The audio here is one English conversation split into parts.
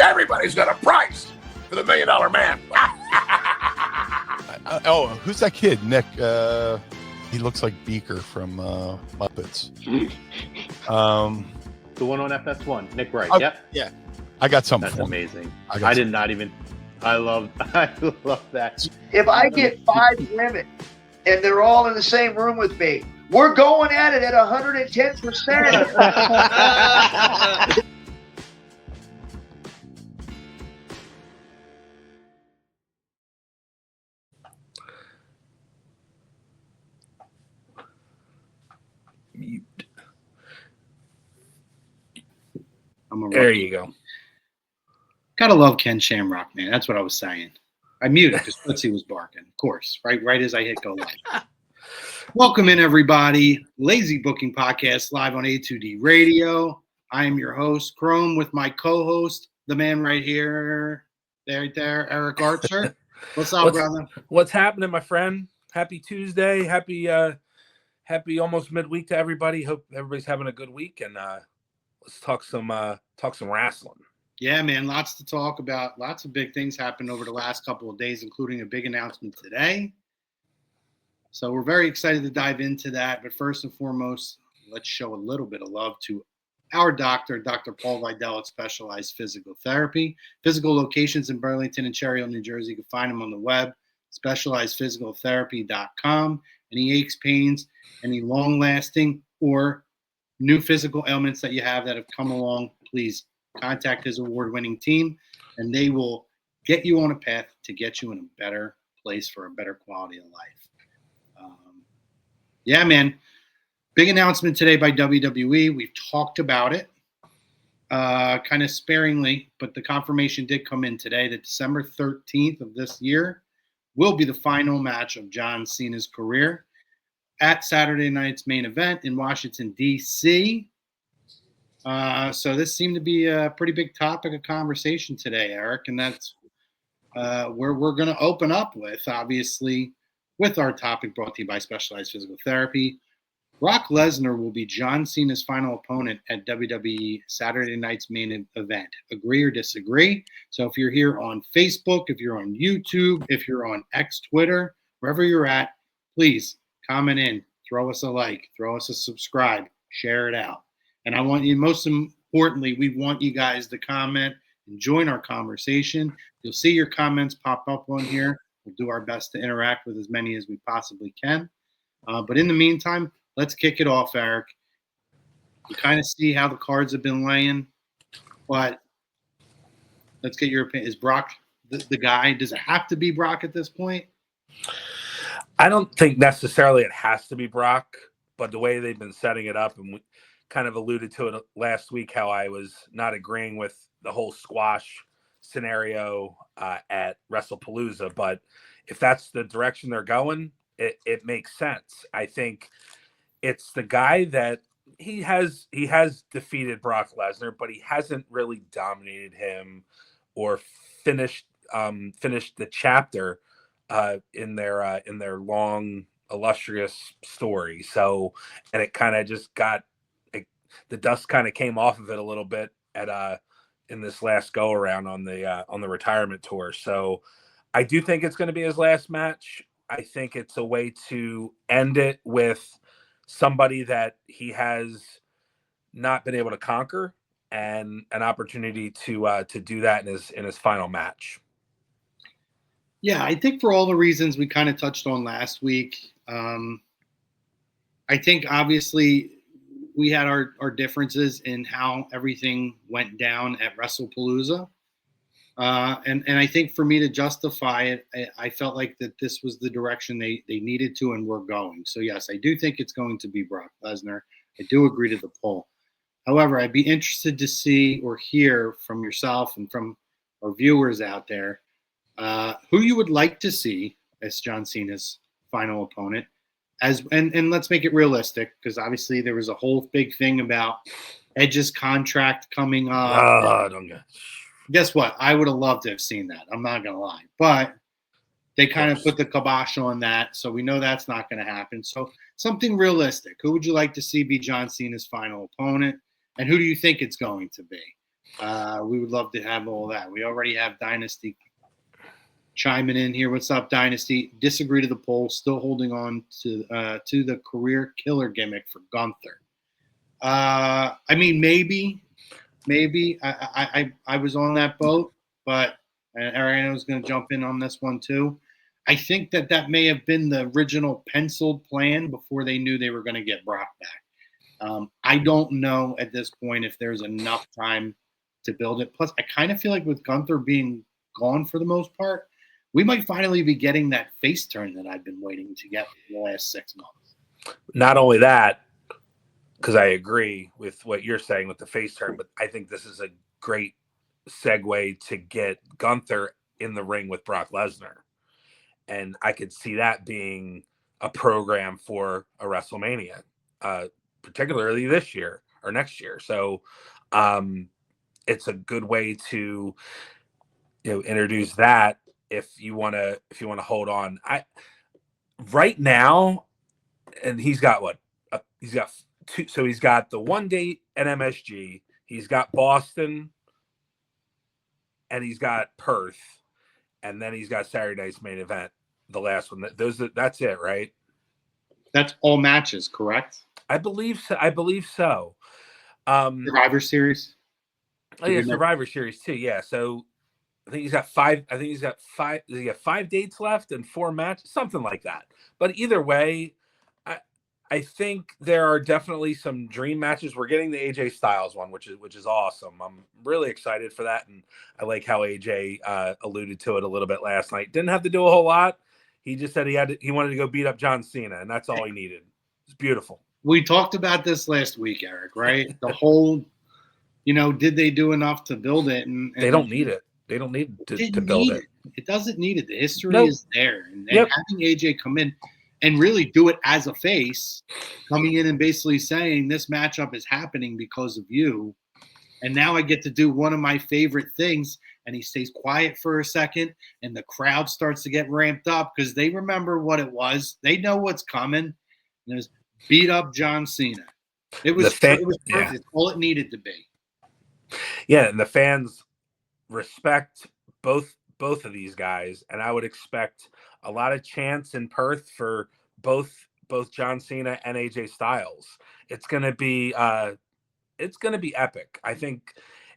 Everybody's got a price for the $1 Million Man. Who's that kid? Nick. He looks like Beaker from Muppets. The one on FS1, Nick Wright. Oh, Yep. Yeah. I got something That's for amazing. I did not even. I love that. If I get 5 women and they're all in the same room with me, we're going at it at 110%. Mute. There you go. Gotta love Ken Shamrock, man. That's what I was saying. I muted because Tootsie was barking. Of course, right as I hit go live. Welcome in, everybody. Lazy Booking Podcast live on A2D Radio. I am your host, Chrome, with my co-host, the man right here, there, Eric Archer. What's up, brother? What's happening, my friend? Happy Tuesday. Happy almost midweek to everybody. Hope everybody's having a good week, and let's talk some wrestling. Yeah, man, lots to talk about. Lots of big things happened over the last couple of days, including a big announcement today. So we're very excited to dive into that. But first and foremost, let's show a little bit of love to our doctor, Dr. Paul Vidal at Specialized Physical Therapy. Physical locations in Burlington and Cherry Hill, New Jersey. You can find them on the web, specializedphysicaltherapy.com. Any aches, pains, any long-lasting or new physical ailments that you have that have come along, please contact his award-winning team, and they will get you on a path to get you in a better place for a better quality of life. Yeah, man. Big announcement today by WWE. We've talked about it kind of sparingly, but the confirmation did come in today that December 13th of this year will be the final match of John Cena's career at Saturday night's main event in Washington, D.C. So this seemed to be a pretty big topic of conversation today, Eric, and that's where we're going to open up with, obviously, with our topic brought to you by Specialized Physical Therapy. Brock Lesnar will be John Cena's final opponent at WWE Saturday night's main event. Agree or disagree? So if you're here on Facebook, if you're on YouTube, if you're on X, Twitter, wherever you're at, please comment in, throw us a like, throw us a subscribe, share it out. And I want you, most importantly, we want you guys to comment and join our conversation. You'll see your comments pop up on here. We'll do our best to interact with as many as we possibly can. But in the meantime, let's kick it off, Eric. You kind of see how the cards have been laying, but let's get your opinion. Is Brock the guy? Does it have to be Brock at this point? I don't think necessarily it has to be Brock, but the way they've been setting it up, and we kind of alluded to it last week, how I was not agreeing with the whole squash scenario at WrestlePalooza. But if that's the direction they're going, it makes sense. I think it's the guy that he has defeated Brock Lesnar, but he hasn't really dominated him or finished the chapter in their long illustrious story. So, and it kind of just got the dust kind of came off of it a little bit at in this last go around on the retirement tour. So I do think it's going to be his last match. I think it's a way to end it with somebody that he has not been able to conquer, and an opportunity to do that in his final match. Yeah, I think for all the reasons we kind of touched on last week, I think obviously we had our differences in how everything went down at WrestlePalooza. And I think for me to justify it, I felt like that this was the direction they needed to and were going. So, yes, I do think it's going to be Brock Lesnar. I do agree to the poll. However, I'd be interested to see or hear from yourself and from our viewers out there who you would like to see as John Cena's final opponent. And let's make it realistic, because obviously there was a whole big thing about Edge's contract coming up. Guess what? I would have loved to have seen that. I'm not going to lie. But they kind of put the kibosh on that, so we know that's not going to happen. So something realistic. Who would you like to see be John Cena's final opponent? And who do you think it's going to be? We would love to have all that. We already have Dynasty chiming in here. What's up, Dynasty? Disagree to the poll. Still holding on to the career killer gimmick for Gunther. I mean, maybe. I was on that boat, but Ariana was going to jump in on this one too. I think that may have been the original penciled plan before they knew they were going to get Brock back. I don't know at this point if there's enough time to build it. Plus, I kind of feel like with Gunther being gone for the most part, we might finally be getting that face turn that I've been waiting to get for the last 6 months. Not only that, because I agree with what you're saying with the face turn, but I think this is a great segue to get Gunther in the ring with Brock Lesnar. And I could see that being a program for a WrestleMania, particularly this year or next year. So it's a good way to introduce that if you want to hold on. Right now, and he's got what? He's got two. So he's got the one date at MSG. He's got Boston, and he's got Perth, and then he's got Saturday night's main event, the last one. That's it, right? That's all matches, correct? I believe so. Survivor Series. Oh yeah, Survivor Series too. Yeah. So I think he's got five. He's got 5 dates left and 4 matches, something like that. But either way, I think there are definitely some dream matches. We're getting the AJ Styles one, which is awesome. I'm really excited for that, and I like how AJ alluded to it a little bit last night. Didn't have to do a whole lot. He just said he wanted to go beat up John Cena, and that's all he needed. It's beautiful. We talked about this last week, Eric. Right? The whole, did they do enough to build it? And they don't need it. They don't need to build it. It doesn't need it. The history Nope. is there, and having AJ come in and really do it as a face, coming in and basically saying this matchup is happening because of you. And now I get to do one of my favorite things. And he stays quiet for a second, and the crowd starts to get ramped up because they remember what it was. They know what's coming. And there's beat up John Cena. It was perfect. Yeah. It's all it needed to be. Yeah, and the fans respect both of these guys, and I would expect a lot of chants in Perth for both John Cena and AJ Styles. It's gonna be epic. I think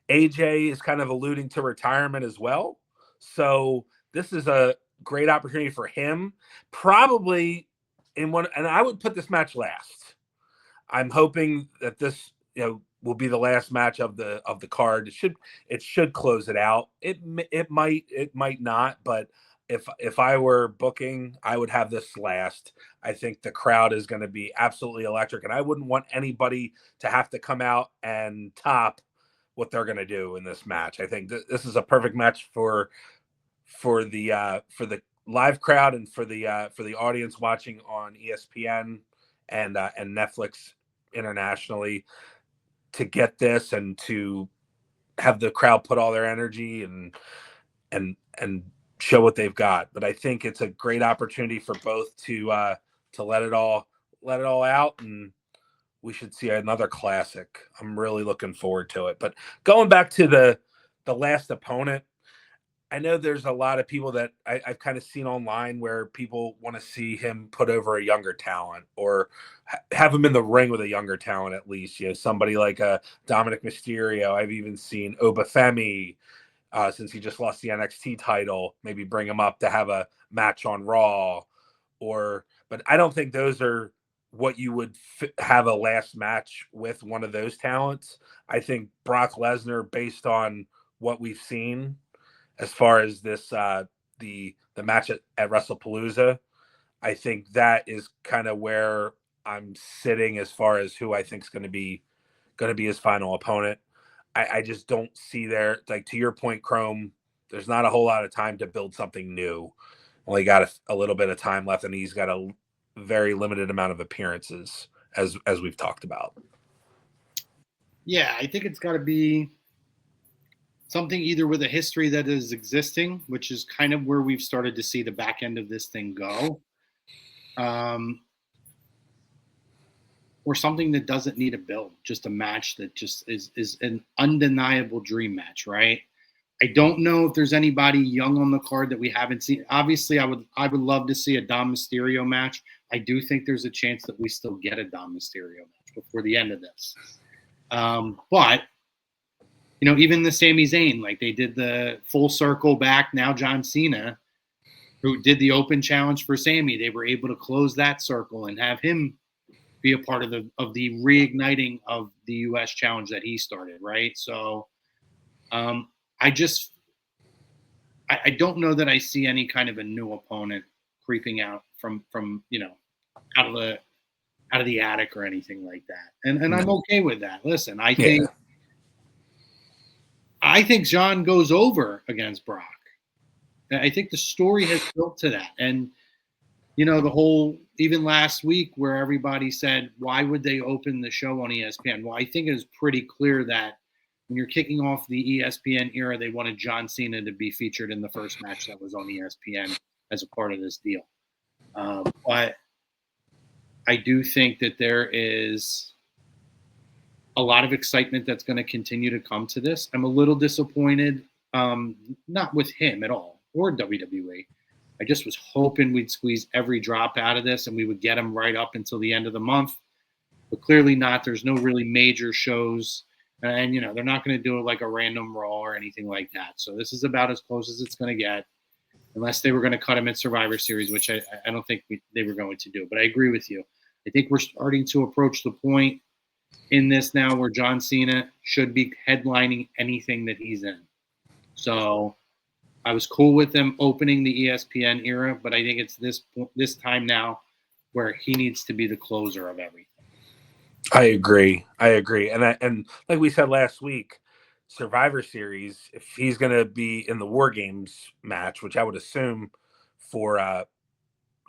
AJ is kind of alluding to retirement as well, so this is a great opportunity for him. Probably and I would put this match last. I'm hoping that this will be the last match of the card. It should close it out. It might not, but if I were booking, I would have this last. I think the crowd is going to be absolutely electric, and I wouldn't want anybody to have to come out and top what they're going to do in this match. I think this is a perfect match for the live crowd and for the audience watching on ESPN and Netflix internationally, to get this and to have the crowd put all their energy and show what they've got. But I think it's a great opportunity for both to let it all out, and we should see another classic. I'm really looking forward to it. But going back to the last opponent, I know there's a lot of people that I've kind of seen online where people want to see him put over a younger talent or have him in the ring with a younger talent at least. Somebody like Dominic Mysterio. I've even seen Obafemi, since he just lost the NXT title, maybe bring him up to have a match on Raw. But I don't think those are what you would have a last match with one of those talents. I think Brock Lesnar, based on what we've seen as far as this the match at WrestlePalooza, I think that is kind of where I'm sitting as far as who I think is going to be his final opponent. I just don't see there, like to your point, Chrome, there's not a whole lot of time to build something new. Only got a little bit of time left, and he's got a very limited amount of appearances, as we've talked about. Yeah, I think it's got to be something either with a history that is existing, which is kind of where we've started to see the back end of this thing go, or something that doesn't need a build, just a match that just is an undeniable dream match, right? I don't know if there's anybody young on the card that we haven't seen. Obviously, I would love to see a Dom Mysterio match. I do think there's a chance that we still get a Dom Mysterio match before the end of this. But even the Sami Zayn, like they did the full circle back. Now John Cena, who did the open challenge for Sami, they were able to close that circle and have him be a part of the reigniting of the U.S. challenge that he started, right? So I don't know that I see any kind of a new opponent creeping out from out of the attic or anything like that. And I'm okay with that. Listen, I think John goes over against Brock. I think the story has built to that. And the whole, even last week where everybody said, why would they open the show on ESPN? Well, I think it was pretty clear that when you're kicking off the ESPN era, they wanted John Cena to be featured in the first match that was on ESPN as a part of this deal. But I do think that there is a lot of excitement that's going to continue to come to this. I'm a little disappointed, not with him at all, or WWE. I just was hoping we'd squeeze every drop out of this and we would get him right up until the end of the month. But clearly not. There's no really major shows. And, they're not going to do it like a random Raw or anything like that. So this is about as close as it's going to get, unless they were going to cut him at Survivor Series, which I don't think they were going to do. But I agree with you. I think we're starting to approach the point in this now where John Cena should be headlining anything that he's in. So I was cool with them opening the ESPN era, but I think it's this time now where he needs to be the closer of everything. I agree. And like we said last week, Survivor Series, if he's going to be in the War Games match, which I would assume for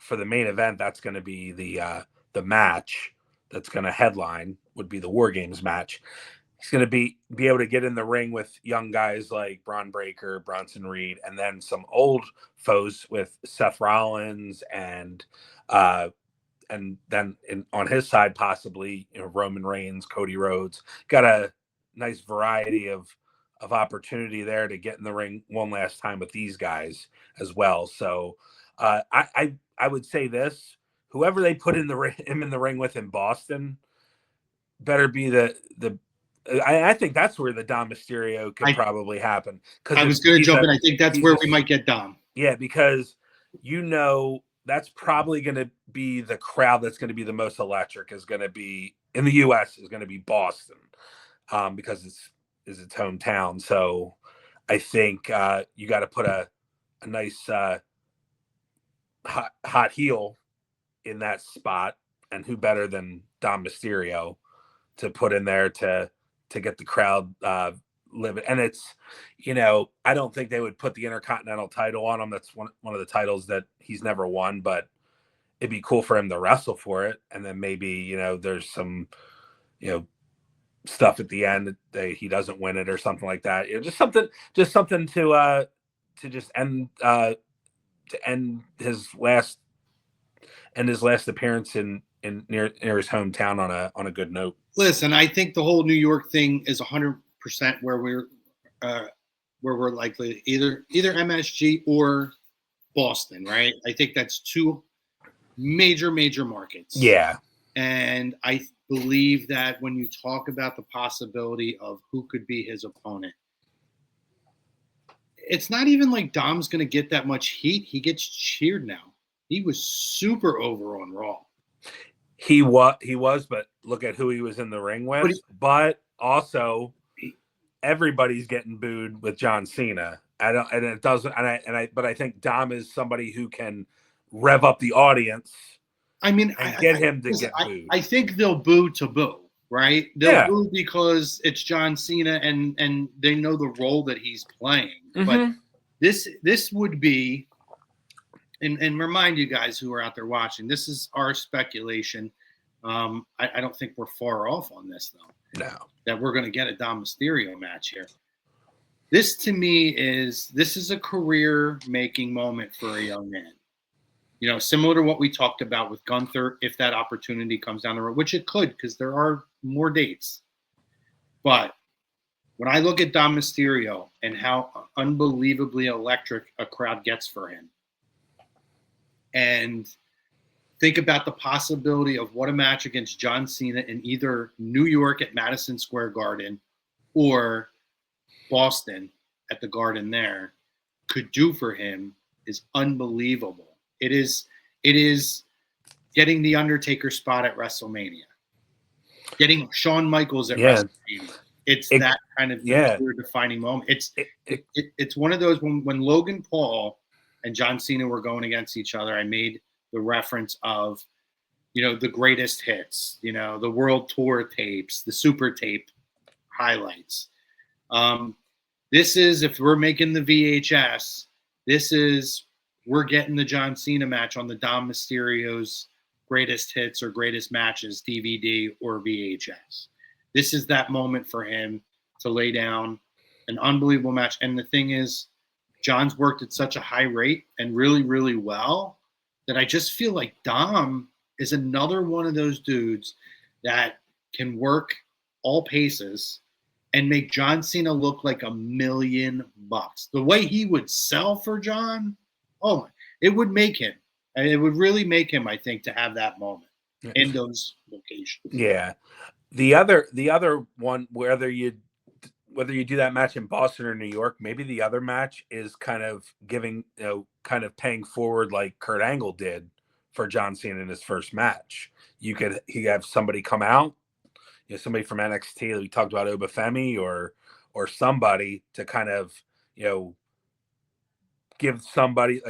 the main event, that's going to be the match that's going to headline would be the War Games match. He's going to be able to get in the ring with young guys like Bron Breakker, Bronson Reed, and then some old foes with Seth Rollins and then on his side, possibly Roman Reigns, Cody Rhodes. Got a nice variety of opportunity there to get in the ring one last time with these guys as well. So I would say this: whoever they put him in the ring with in Boston better be the. I think that's where the Dom Mysterio could probably happen. I was going to jump in. I think that's where we might get Dom. Yeah, because that's probably going to be the crowd that's going to be the most electric. Is going to be in the U.S. is going to be Boston, because it's its hometown. So I think you got to put a nice hot heel in that spot, and who better than Dom Mysterio to put in there to get the crowd live. And it's, I don't think they would put the Intercontinental title on him. That's one of the titles that he's never won, but it'd be cool for him to wrestle for it. And then maybe, there's some, stuff at the end that he doesn't win it or something like that. Just something to just end his last appearance in near his hometown on a good note. Listen, I think the whole New York thing is 100% where we're likely either MSG or Boston, right? I think that's two major markets. Yeah. And I believe that when you talk about the possibility of who could be his opponent, it's not even like Dom's going to get that much heat. He gets cheered now. He was super over on Raw. He was, but look at who he was in the ring with. But also, everybody's getting booed with John Cena. But I think Dom is somebody who can rev up the audience. I mean, get him to get booed. I think they'll boo to boo, right? They'll boo because it's John Cena and they know the role that he's playing. Mm-hmm. But this would be. And remind you guys who are out there watching, this is our speculation. I don't think we're far off on this, though. No. That we're going to get a Dom Mysterio match here. This, to me, is a career-making moment for a young man. Similar to what we talked about with Gunther, if that opportunity comes down the road, which it could, because there are more dates. But when I look at Dom Mysterio and how unbelievably electric a crowd gets for him, and think about the possibility of what a match against John Cena in either New York at Madison Square Garden or Boston at the Garden there could do for him is unbelievable. It is getting the Undertaker spot at WrestleMania, getting Shawn Michaels at WrestleMania. It's that kind of defining moment. It's one of those when Logan Paul and John Cena were going against each other. I made the reference of the greatest hits, the world tour tapes, the super tape highlights. This is, if we're making the VHS, we're getting the John Cena match on the Dom Mysterio's greatest hits or greatest matches DVD or VHS. This is that moment for him to lay down an unbelievable match. And the thing is, John's worked at such a high rate and really, really well that I just feel like Dom is another one of those dudes that can work all paces and make John Cena look like $1 million. The way he would sell for John, it would make him. It would really make him, I think, to have that moment in those locations. Yeah. The other one, whether you do that match in Boston or New York, maybe the other match is kind of paying forward like Kurt Angle did for John Cena in his first match. He have somebody come out, somebody from NXT. We talked about Obafemi or somebody to kind of, give somebody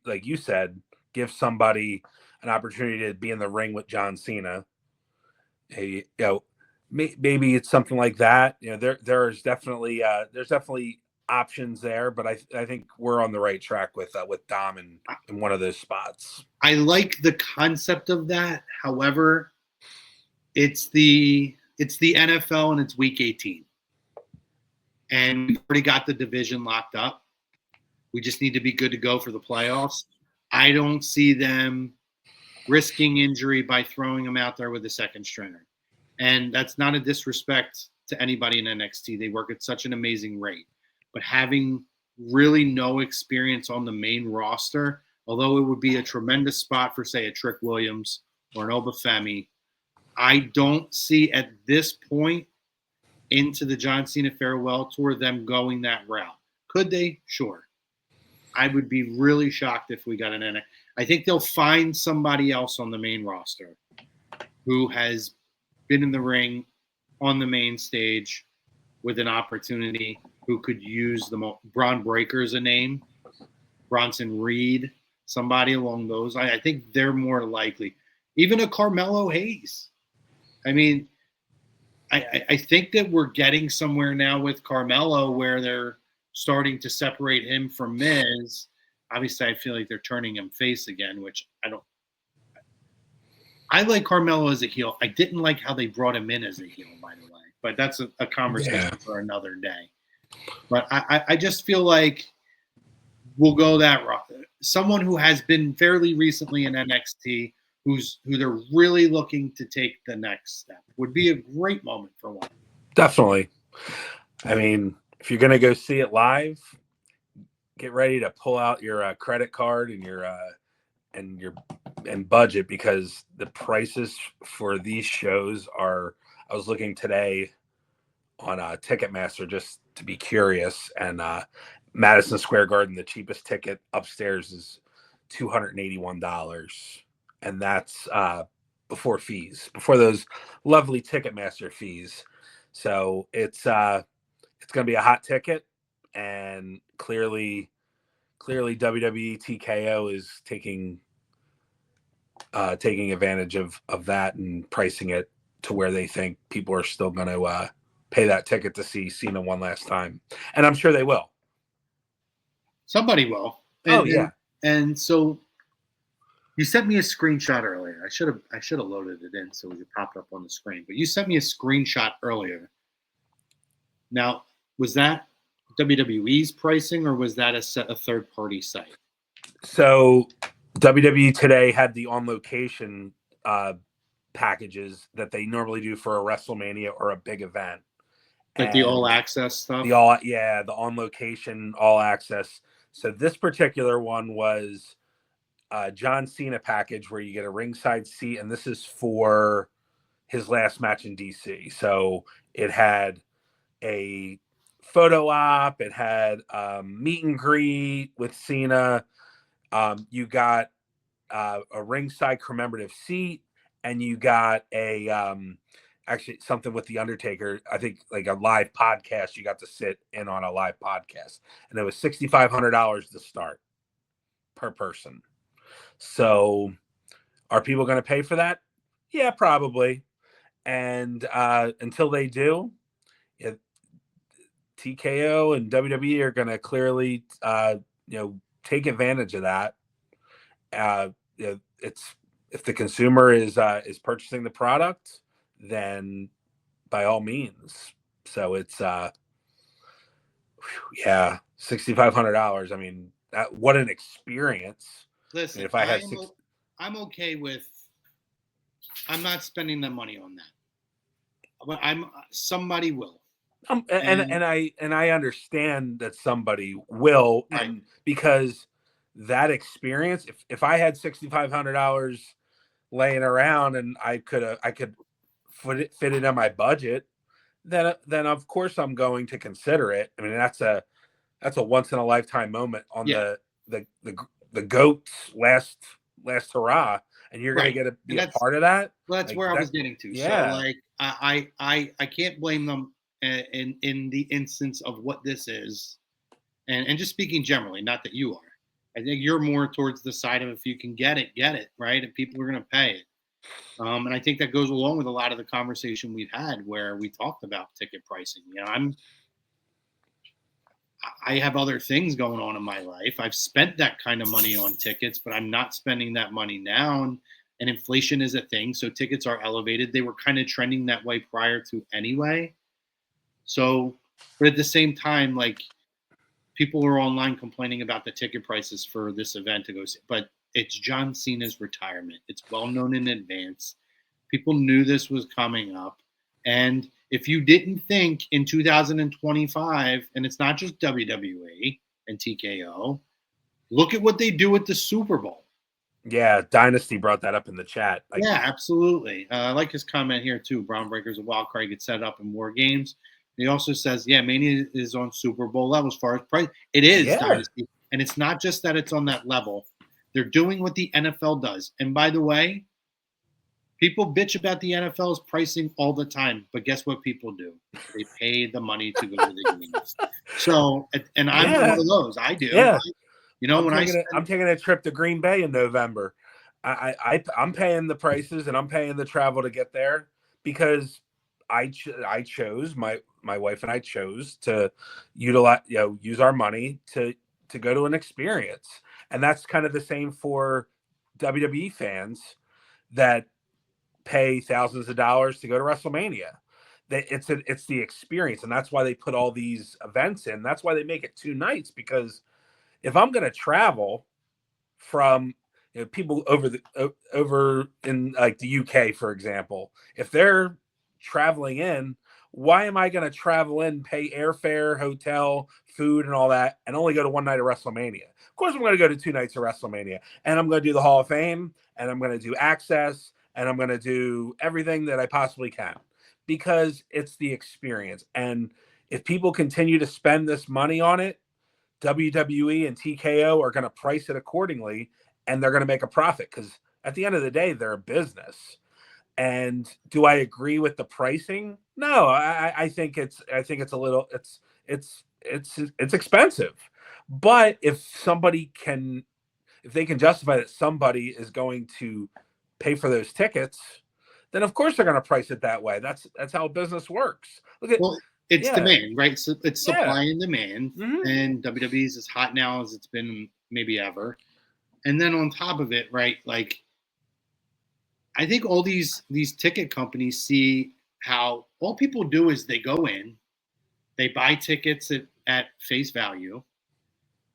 like you said, give somebody an opportunity to be in the ring with John Cena. Maybe it's something like that. There's definitely options there, but I think we're on the right track with Dom in one of those spots. I like the concept of that. However, it's the NFL and it's week 18. And we've already got the division locked up. We just need to be good to go for the playoffs. I don't see them risking injury by throwing him out there with a second stringer. And that's not a disrespect to anybody in NXT. They work at such an amazing rate. But having really no experience on the main roster, although it would be a tremendous spot for, say, a Trick Williams or an Obafemi, I don't see at this point into the John Cena Farewell Tour them going that route. Could they? Sure. I would be really shocked if we got an NXT. I think they'll find somebody else on the main roster who has been in the ring on the main stage with an opportunity, who could use Braun Breaker's a name, Bronson Reed, somebody along those lines. I think they're more likely. Even a Carmelo Hayes. I mean, I think that we're getting somewhere now with Carmelo where they're starting to separate him from Miz. Obviously, I feel like they're turning him face again, which I don't. I like Carmelo as a heel. I didn't like how they brought him in as a heel, by the way. But that's a conversation for another day. But I just feel like we'll go that route. Someone who has been fairly recently in NXT, who they're really looking to take the next step, would be a great moment for one. Definitely. I mean, if you're going to go see it live, get ready to pull out your credit card and your budget, because the prices for these shows are. I was looking today on Ticketmaster just to be curious, and Madison Square Garden, the cheapest ticket upstairs is $281, and that's before fees, before those lovely Ticketmaster fees. So it's going to be a hot ticket, and clearly WWE TKO is taking advantage of that and pricing it to where they think people are still going to pay that ticket to see Cena one last time. And I'm sure they will. Somebody will. And so you sent me a screenshot earlier. I should have loaded it in so it would pop up on the screen. But you sent me a screenshot earlier. Now, was that WWE's pricing or was that a third-party site? So WWE today had the on location packages that they normally do for a WrestleMania or a big event. Like the all access stuff. The on location all access. So this particular one was John Cena package where you get a ringside seat, and this is for his last match in DC. So it had a photo op, it had meet and greet with Cena. You got a ringside commemorative seat, and you got a actually something with the Undertaker. I think like a live podcast. You got to sit in on a live podcast, and it was $6,500 to start per person. So, are people going to pay for that? Yeah, probably. And until they do, TKO and WWE are going to clearly, take advantage of that. It's if the consumer is purchasing the product, then by all means. So it's $6,500. I mean, what an experience. Listen, if I had I'm okay with. I'm not spending the money on that, but somebody will. And I understand that somebody will, right. And because that experience, if I had $6,500 laying around and I could fit it in my budget, then of course I'm going to consider it. I mean, that's a once in a lifetime moment on the GOAT's last hurrah, and you're going to get to be a part of that. Well, that's where I was getting to. Yeah. So like I can't blame them in the instance of what this is, and just speaking generally, not that you are. I think you're more towards the side of if you can get it, right? And people are going to pay it. And I think that goes along with a lot of the conversation we've had where we talked about ticket pricing. You know, I have other things going on in my life. I've spent that kind of money on tickets, but I'm not spending that money now. And inflation is a thing, so tickets are elevated. They were kind of trending that way prior to anyway. So, but at the same time, like people are online complaining about the ticket prices for this event to go see, but it's John Cena's retirement. It's well known in advance. People knew this was coming up. And if you didn't think in 2025, and it's not just WWE and TKO, look at what they do at the Super Bowl. Yeah, Dynasty brought that up in the chat. Yeah, absolutely. I like his comment here too. Brown Breaker's a wild card gets set up in War Games. He also says, yeah, Mania is on Super Bowl level as far as price. It is Dynasty. And it's not just that it's on that level. They're doing what the NFL does. And by the way, people bitch about the NFL's pricing all the time. But guess what people do? They pay the money to go to the games. So, and I'm one of those. I do. Yeah. I'm taking a trip to Green Bay in November. I'm paying the prices and I'm paying the travel to get there because I chose my wife and I chose to utilize use our money to go to an experience, and that's kind of the same for WWE fans that pay thousands of dollars to go to WrestleMania. It's the experience, and that's why they put all these events in. That's why they make it 2 nights, because if I'm going to travel from people over in like the UK, for example, if they're traveling in, why am I going to travel in, pay airfare, hotel, food, and all that, and only go to 1 night of WrestleMania? Of course, I'm going to go to 2 nights of WrestleMania, and I'm going to do the Hall of Fame, and I'm going to do Access, and I'm going to do everything that I possibly can, because it's the experience. And if people continue to spend this money on it, WWE and TKO are going to price it accordingly, and they're going to make a profit, because at the end of the day, they're a business. And do I agree with the pricing? No, I think it's a little, it's expensive. But if they can justify that somebody is going to pay for those tickets, then of course they're going to price it that way. That's how business works. Look at it's demand, right? So it's supply and demand, mm-hmm. and WWE is as hot now as it's been maybe ever. And then on top of it, right, like I think all these ticket companies see how all people do is they go in, they buy tickets at face value,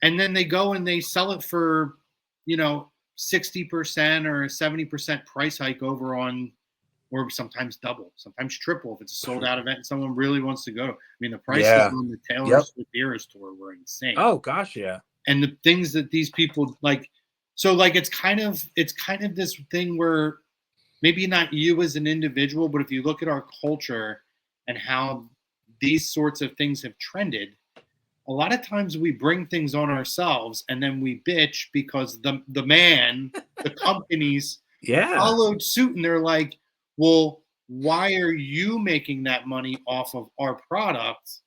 and then they go and they sell it for, 60% or 70% price hike over on, or sometimes double, sometimes triple if it's a sold out event and someone really wants to go. I mean, the prices on the Taylor Swift Eras tour were insane. Oh gosh, yeah. And the things that these people like, so like it's kind of this thing where maybe not you as an individual, but if you look at our culture and how these sorts of things have trended, a lot of times we bring things on ourselves and then we bitch because the companies followed suit, and they're like, well, why are you making that money off of our product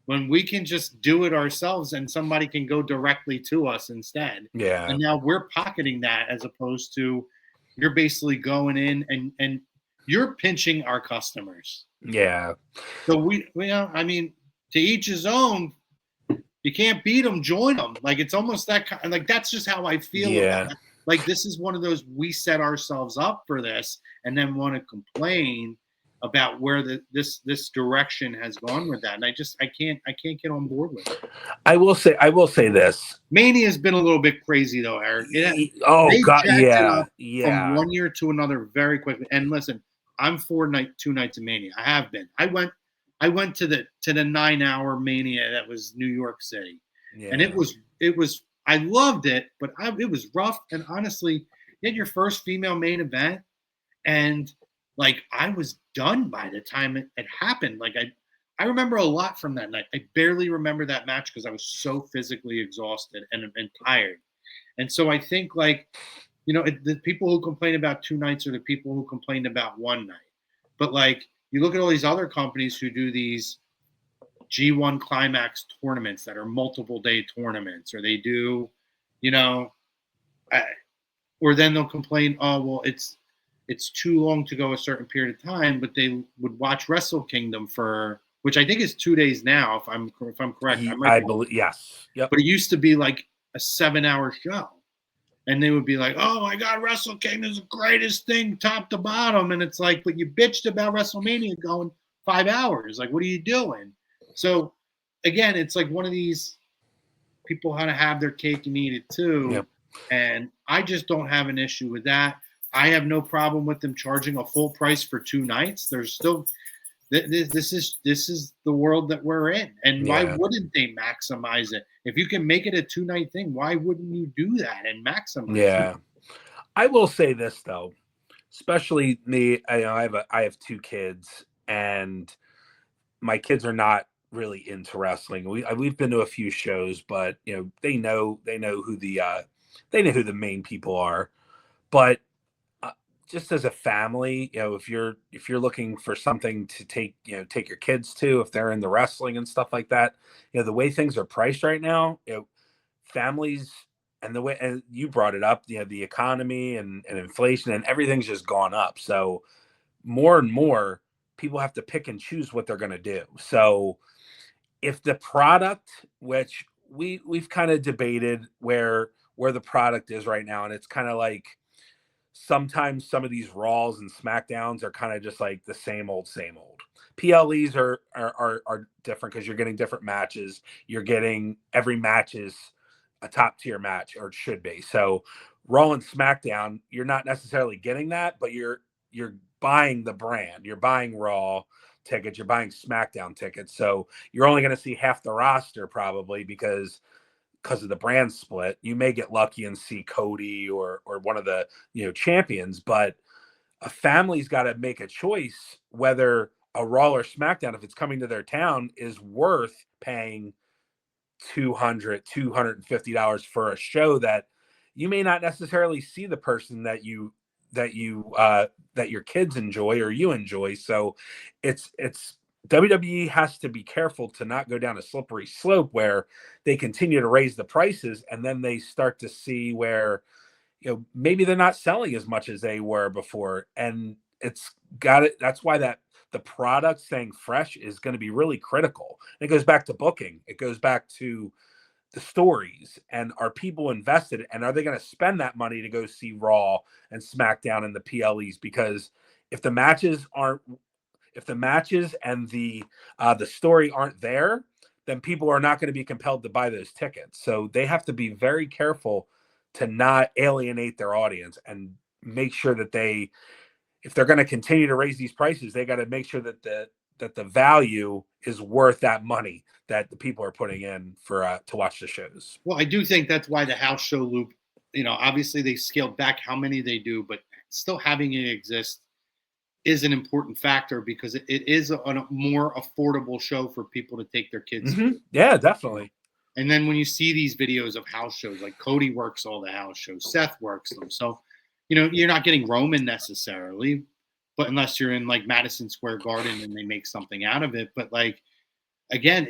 when we can just do it ourselves and somebody can go directly to us instead? Yeah. And now we're pocketing that, as opposed to you're basically going in and you're pinching our customers. Yeah. So we I mean, to each his own. You can't beat them, join them. Like, it's almost that kind, like, that's just how I feel about it. Like, this is one of those, we set ourselves up for this and then want to complain about where this direction has gone with that. And I can't get on board with it. I will say this. Mania has been a little bit crazy though, Eric. From one year to another very quickly. And listen, I'm 2 nights of Mania. I have been. I went to the 9-hour Mania that was New York City, and it was I loved it, but it was rough. And honestly, you had your first female main event, and like I was done by the time it happened. Like I remember a lot from that night. I barely remember that match because I was so physically exhausted and tired. And so I think, like, you know, the people who complain about 2 nights are the people who complained about 1 night. But like, you look at all these other companies who do these G1 Climax tournaments that are multiple day tournaments, or they do, you know, or then they'll complain, oh, well, it's too long to go a certain period of time, but they would watch Wrestle Kingdom for, which I think is 2 days now, if I'm correct. I believe, yes. Yep. But it used to be like a 7-hour show. And they would be like, oh, my God, Wrestle Kingdom is the greatest thing top to bottom. And it's like, but you bitched about WrestleMania going 5 hours. Like, what are you doing? So, again, it's like one of these people how to have their cake and eat it too. Yep. And I just don't have an issue with that. I have no problem with them charging a full price for 2 nights. There's still this is the world that we're in. And why wouldn't they maximize it? If you can make it a 2-night thing, why wouldn't you do that and maximize it? I will say this though, especially me, I have 2 kids, and my kids are not really into wrestling. We've been to a few shows, but you know, they know who the main people are. But just as a family, you know, if you're looking for something to take your kids to, if they're into wrestling and stuff like that, you know, the way things are priced right now, you know, families, and the way, and you brought it up, you know, the economy and inflation and everything's just gone up. So more and more people have to pick and choose what they're going to do. So if the product, which we've kind of debated where the product is right now, and it's kind of like, sometimes some of these Raws and Smackdowns are kind of just like the same old. PLEs are different because you're getting different matches. You're getting, every match is a top tier match, or it should be. So Raw and Smackdown, you're not necessarily getting that, but you're buying the brand. You're buying Raw tickets. You're buying Smackdown tickets. So you're only going to see half the roster probably because of the brand split. You may get lucky and see Cody or one of the, you know, champions, but a family's got to make a choice whether a Raw or Smackdown, if it's coming to their town, is worth paying $250 for a show that you may not necessarily see the person that your kids enjoy or you enjoy. So it's WWE has to be careful to not go down a slippery slope where they continue to raise the prices and then they start to see where, you know, maybe they're not selling as much as they were before. And that's why the product staying fresh is going to be really critical. And it goes back to booking. It goes back to the stories, and are people invested, and are they going to spend that money to go see Raw and SmackDown and the PLEs? Because if the matches and the story aren't there, then people are not going to be compelled to buy those tickets. So they have to be very careful to not alienate their audience and make sure that if they're going to continue to raise these prices, they got to make sure that the value is worth that money that the people are putting in for to watch the shows. Well, I do think that's why the house show loop, obviously they scaled back how many they do, but still having it exist is an important factor because it is a more affordable show for people to take their kids to. Yeah, definitely. And then when you see these videos of house shows, like Cody works all the house shows, Seth works them. So, you're not getting Roman necessarily, but unless you're in like Madison Square Garden and they make something out of it. But like, again,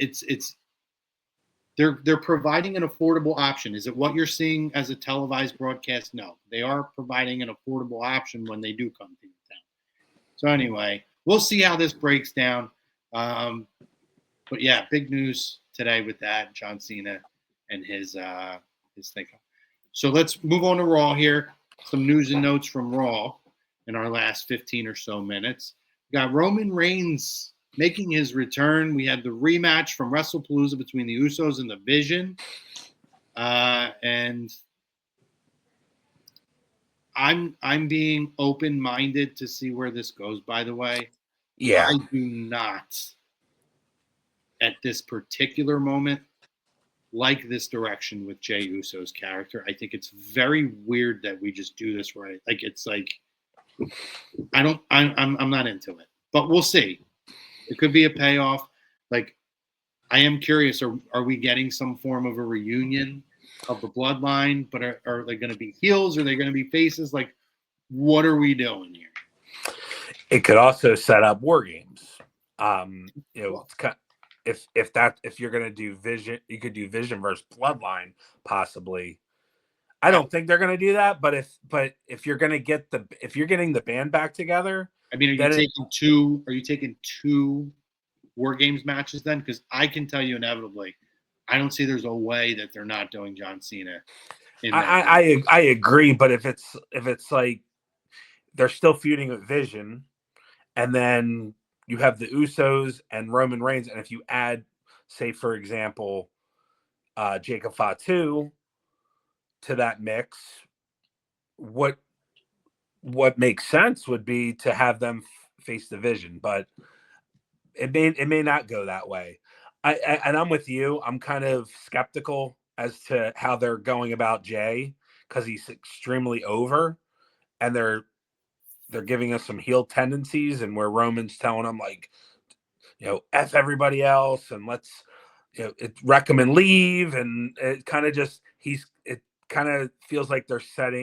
they're providing an affordable option. Is it what you're seeing as a televised broadcast? No, they are providing an affordable option when they do come to your town. So anyway, we'll see how this breaks down. But yeah, big news today with that, John Cena and his thing. So let's move on to Raw here. Some news and notes from Raw in our last 15 or so minutes. We got Roman Reigns making his return. We had the rematch from WrestlePalooza between the Usos and the Vision. And I'm being open-minded to see where this goes, by the way. Yeah. I do not, at this particular moment, like this direction with Jey Uso's character. I think it's very weird that we just do this right. Like, it's like, I'm not into it. But we'll see. It could be a payoff. Like, I am curious, are we getting some form of a reunion of the Bloodline? But are they going to be heels? Are they going to be faces? Like, what are we doing here? It could also set up War Games. It's kind if you're going to do Vision, you could do Vision versus Bloodline possibly. I don't think they're going to do that, but if you're going to if you're getting the band back together, I mean, are you taking two War Games matches then? Because I can tell you inevitably, I don't see there's a way that they're not doing John Cena. I agree, but if it's like they're still feuding with Vision, and then you have the Usos and Roman Reigns, and if you add, say for example, Jacob Fatu to that mix, what makes sense would be to have them face the Vision, but it may not go that way. And I'm with you. I'm kind of skeptical as to how they're going about Jay because he's extremely over, and they're giving us some heel tendencies, and where Roman's telling them like, F everybody else and let's wreck him and leave, and it kind of just it kind of feels like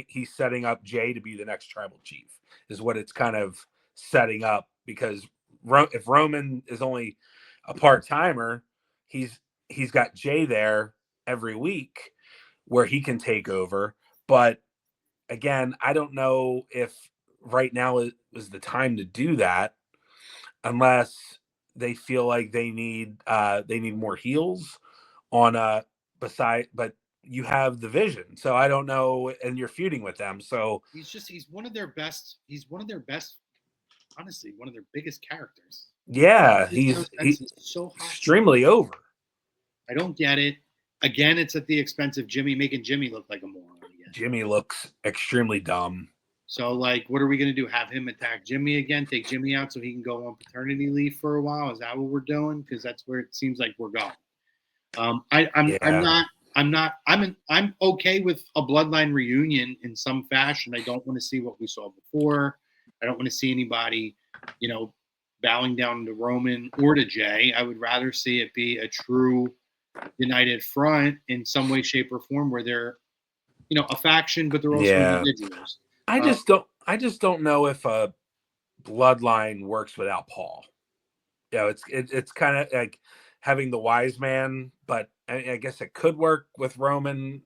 he's setting up Jay to be the next tribal chief is what it's kind of setting up, because if Roman is only a part-timer, he's got Jay there every week where he can take over. But again, I don't know if right now is the time to do that unless they feel like they need more heels on but you have the Vision, so I don't know, and you're feuding with them, so he's one of their best, honestly, one of their biggest characters. Yeah, he's so hot. Extremely over. I don't get it. Again, it's at the expense of Jimmy, making Jimmy look like a moron again. Jimmy looks extremely dumb. So, like, what are we going to do? Have him attack Jimmy again? Take Jimmy out so he can go on paternity leave for a while? Is that what we're doing? Because that's where it seems like we're going. I'm okay with a Bloodline reunion in some fashion. I don't want to see what we saw before. I don't want to see anybody, bowing down to Roman or to Jay. I would rather see it be a true united front in some way, shape, or form where they're, a faction, but they're also individuals. I just don't know if a Bloodline works without Paul. It's kind of like having the wise man, but I guess it could work with Roman.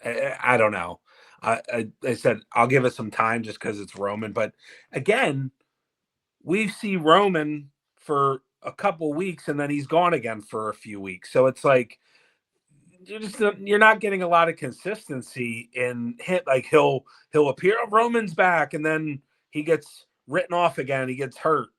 I don't know. I said I'll give it some time just because it's Roman, but again, we see Roman for a couple weeks and then he's gone again for a few weeks. So it's like you're not getting a lot of consistency in hit. Like he'll appear, Roman's back, and then he gets written off again. He gets hurt.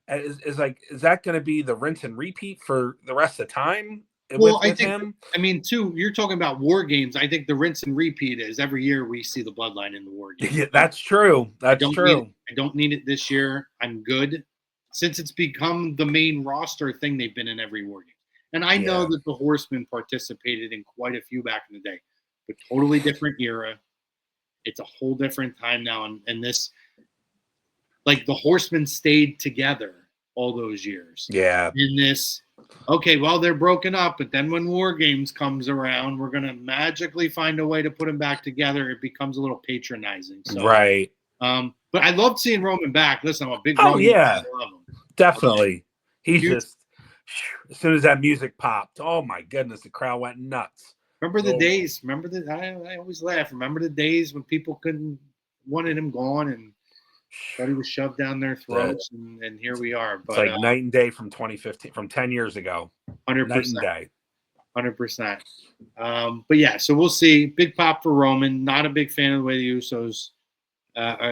Is that going to be the rinse and repeat for the rest of the time? Well, with him. I mean, too, you're talking about war games. I think the rinse and repeat is every year we see the Bloodline in the war games. Yeah, that's true. That's true. I don't need it this year. I'm good. Since it's become the main roster thing, they've been in every war game. And I know that the Horsemen participated in quite a few back in the day, but totally different era. It's a whole different time now. And this, like, the Horsemen stayed together all those years. Yeah. In this, okay, well, they're broken up, but then when War Games comes around, we're going to magically find a way to put them back together. It becomes a little patronizing. So, right. But I loved seeing Roman back. Listen, I'm a big Oh, Roman yeah. fan. I love him. Definitely. He's Huge. just, as soon as that music popped, oh my goodness, the crowd went nuts. Remember the days? Remember the? I always laugh. Remember the days when people wanted him gone and thought he was shoved down their throats, and here we are. But it's like night and day from 2015, from 10 years ago. 100%. Night and day. 100%. But yeah, so we'll see. Big pop for Roman. Not a big fan of the way the Usos,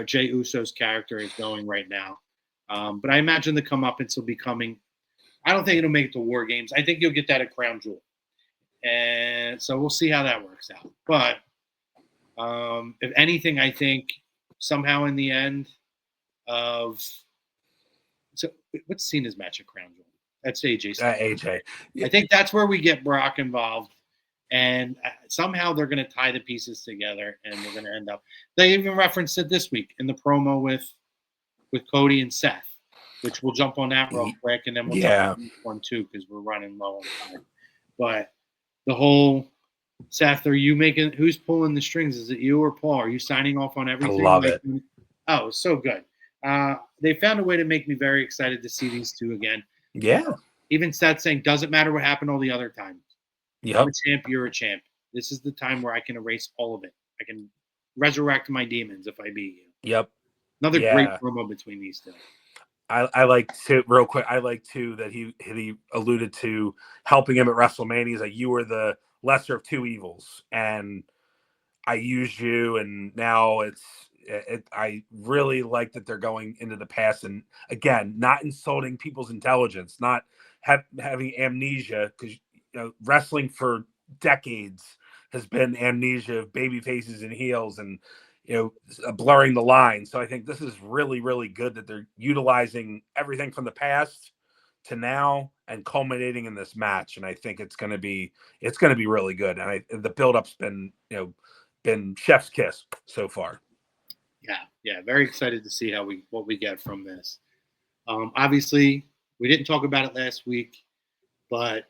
Jey Uso's character is going right now. But I imagine the comeuppance will be coming. I don't think it'll make it to War Games. I think you'll get that at Crown Jewel. And so we'll see how that works out. But if anything, I think somehow in the end of – so what's Cena's match at Crown Jewel? That's AJ. AJ. I think that's where we get Brock involved. And somehow they're going to tie the pieces together, and we're going to end up – they even referenced it this week in the promo with Cody and Seth, which we'll jump on that real quick, and then we'll jump on this one too because we're running low on time. But the whole Seth, are you making? Who's pulling the strings? Is it you or Paul? Are you signing off on everything? I love it. Oh, so good. They found a way to make me very excited to see these two again. Yeah. Even Seth saying, "Doesn't matter what happened all the other times. Yep. I'm a champ. You're a champ. This is the time where I can erase all of it. I can resurrect my demons if I beat you." Yep. Another great promo between these two. I like to real quick. I like too that he alluded to helping him at WrestleMania. He's like, you were the lesser of two evils, and I used you, and now I really like that they're going into the past, and again, not insulting people's intelligence, not having amnesia, because wrestling for decades has been amnesia of baby faces and heels, and blurring the line. So I think this is really, really good that they're utilizing everything from the past to now and culminating in this match. And I think it's going to be really good. And the build-up's been chef's kiss so far. Yeah. Very excited to see what we get from this. Obviously, we didn't talk about it last week, but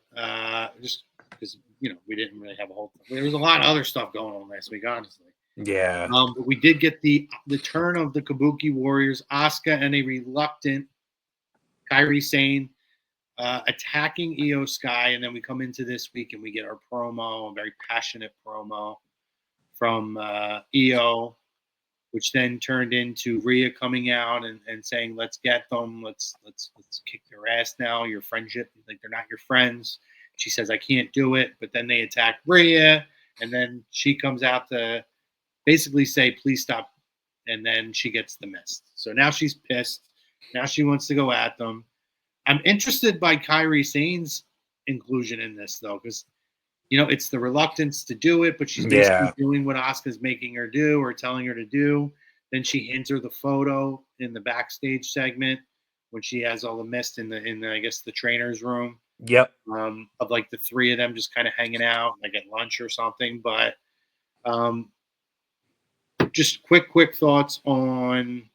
just because we didn't really have a whole. There was a lot of other stuff going on last week, honestly. Yeah. But we did get the turn of the Kabuki Warriors, Asuka and a reluctant Kairi Sane attacking Io Sky, and then we come into this week and we get our promo, a very passionate promo from Io, which then turned into Rhea coming out and saying, "Let's get them, let's kick their ass now. Your friendship, like they're not your friends." She says, "I can't do it," but then they attack Rhea, and then she comes out to basically say, "Please stop," and then she gets the mist. So now she's pissed. Now she wants to go at them. I'm interested by Kairi Sane's inclusion in this, though, because it's the reluctance to do it, but she's basically doing what Asuka's making her do or telling her to do. Then she hands her the photo in the backstage segment when she has all the mist in the I guess the trainer's room. Yep. Of like the three of them just kind of hanging out, like at lunch or something. But just quick thoughts on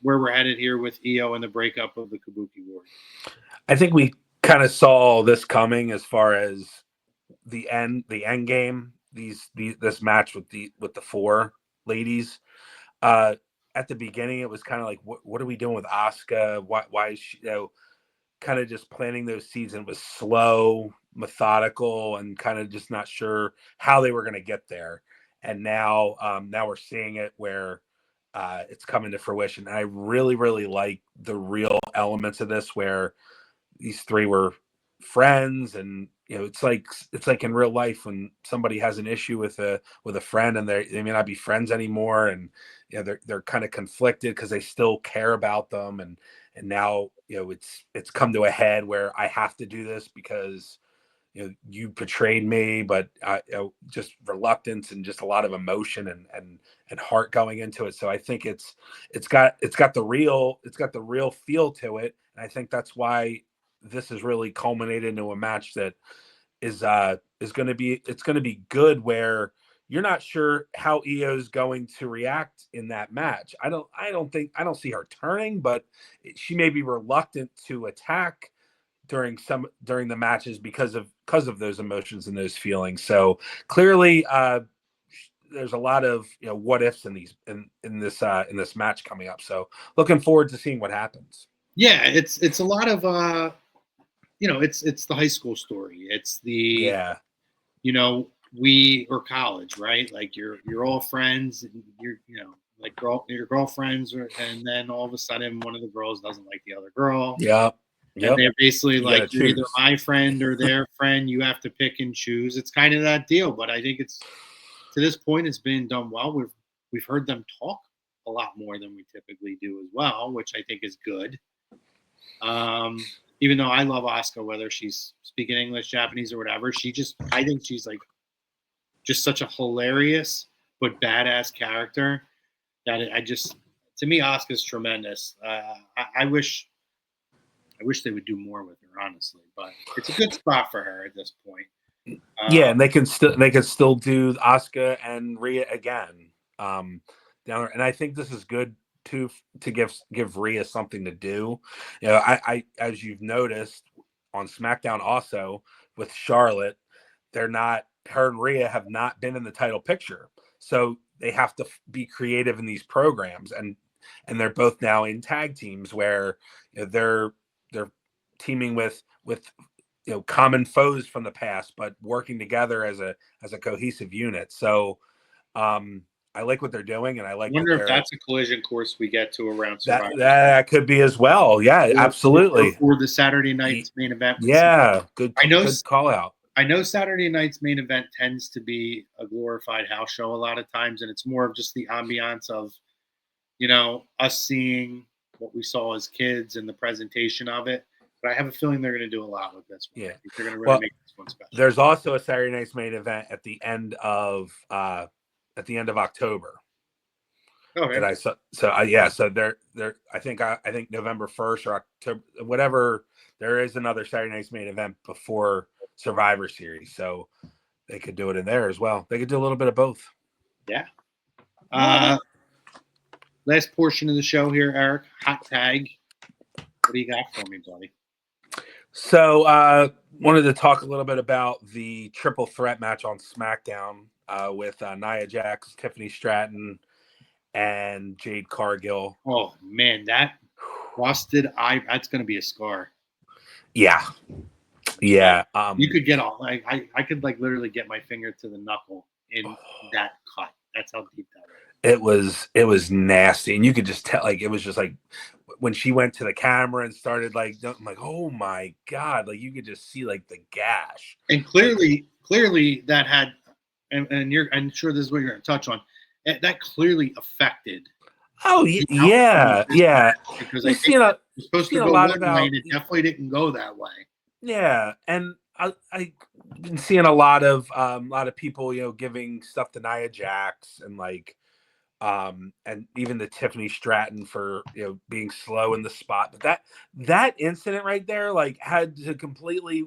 where we're headed here with Io and the breakup of the Kabuki Warriors. I think we kind of saw this coming as far as the end game. This match with the four ladies. At the beginning, it was kind of like, what are we doing with Asuka? Why is she? Kind of just planting those seeds, and it was slow, methodical, and kind of just not sure how they were going to get there. And now we're seeing it where it's coming to fruition. And I really, really like the real elements of this, where these three were friends, and it's like in real life when somebody has an issue with a friend, and they may not be friends anymore, and they're kind of conflicted because they still care about them, and now it's come to a head where I have to do this because you betrayed me, but just reluctance and just a lot of emotion and heart going into it. So I think it's got the real feel to it, and I think that's why this has really culminated into a match that is going to be good, where you're not sure how Io is going to react in that match. I don't see her turning, but she may be reluctant to attack during the matches because of those emotions and those feelings. So clearly there's a lot of what ifs in this match coming up. So looking forward to seeing what happens. Yeah, it's a lot of it's the high school story. It's the we or college, right? Like you're all friends, and you're like your girlfriends, and then all of a sudden one of the girls doesn't like the other girl. Yeah. And they're basically You like, gotta you're either choose. my friend or their friend. You have to pick and choose. It's kind of that deal. But I think it's, to this point, it's been done well. We've heard them talk a lot more than we typically do as well, which I think is good. Even though I love Asuka, whether she's speaking English, Japanese, or whatever, I think she's like just such a hilarious but badass character that to me, Asuka's tremendous. I wish they would do more with her, honestly, but it's a good spot for her at this point. And they can still do Asuka and Rhea again down there, and I think this is good to give Rhea something to do. I as you've noticed on SmackDown also with Charlotte, her and Rhea have not been in the title picture, so they have to be creative in these programs, and they're both now in tag teams where they're teaming with common foes from the past, but working together as a cohesive unit. So I like what they're doing, and I wonder if that's a collision course we get to around Survivor. That could be as well. Yeah, absolutely. Or the Saturday night's main event. Yeah, good call out. I know Saturday night's main event tends to be a glorified house show a lot of times, and it's more of just the ambiance of, us seeing what we saw as kids and the presentation of it. But I have a feeling they're going to do a lot with this one. Yeah, they're going to really make this one special. There's also a Saturday night's main event at the end of October. Okay. That I saw. So they're I think November 1st or October, whatever. There is another Saturday night's main event before Survivor Series, so they could do it in there as well. They could do a little bit of both. Yeah. Last portion of the show here, Eric. Hot tag. What do you got for me, buddy? So wanted to talk a little bit about the triple threat match on SmackDown with Nia Jax, Tiffany Stratton, and Jade Cargill. Oh man, that busted eye, that's going to be a scar. Yeah. You could get all I could literally get my finger to the knuckle in that cut. That's how deep that was. It was nasty, and you could just tell, it was just when she went to the camera and started I'm like, oh my god, you could just see the gash. And clearly that had, and I'm sure this is what you're going to touch on. That clearly affected. Oh yeah. Because I think it was supposed to go one way, and it definitely didn't go that way. Yeah, and I've been seeing a lot of people, giving stuff to Nia Jax and even the Tiffany Stratton for being slow in the spot. But that incident right there had to completely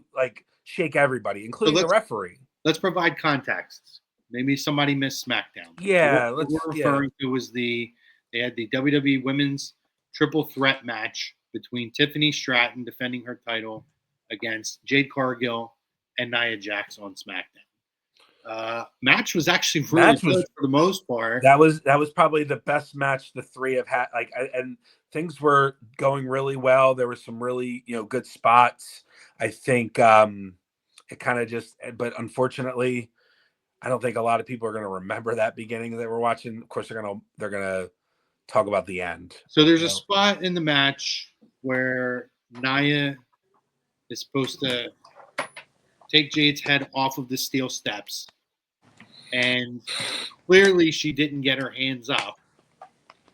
shake everybody, including the referee. Let's provide context. Maybe somebody missed SmackDown. Yeah, what we're referring to was they had the WWE Women's Triple Threat match between Tiffany Stratton defending her title against Jade Cargill and Nia Jax on SmackDown. Match was actually really good for the most part. That was probably the best match the three have had. And things were going really well. There were some really good spots. I think it kind of but unfortunately, I don't think a lot of people are going to remember that beginning that we're watching. Of course, they're gonna talk about the end. So there's a spot in the match where Nia is supposed to take Jade's head off of the steel steps, and clearly she didn't get her hands up,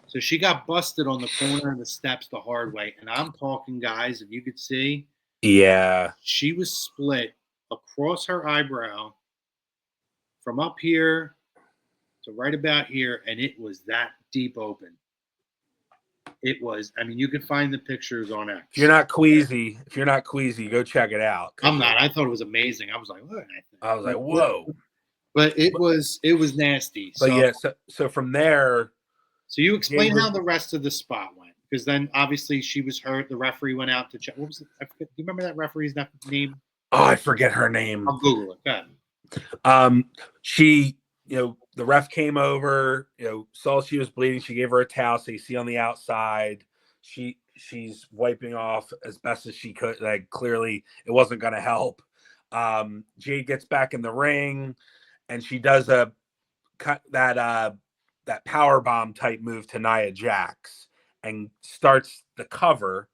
so she got busted on the corner of the steps the hard way. And I'm talking, guys, if you could see, yeah, she was split across her eyebrow from up here to right about here, and it was that deep open. It was. I mean, you can find the pictures on X. If you're not queasy, go check it out. I'm not. I thought it was amazing. I was like, look. I was like, whoa. But it was nasty. But yeah, so from there. So you explain how the rest of the spot went, because then obviously she was hurt. The referee went out to check. What was it? Do you remember that referee's name? Oh, I forget her name. I'll Google it. Go ahead. She, the ref came over, saw she was bleeding. She gave her a towel. So you see on the outside, she's wiping off as best as she could. Like, clearly it wasn't going to help. Jade gets back in the ring, and she does that power bomb type move to Nia Jax and starts the cover,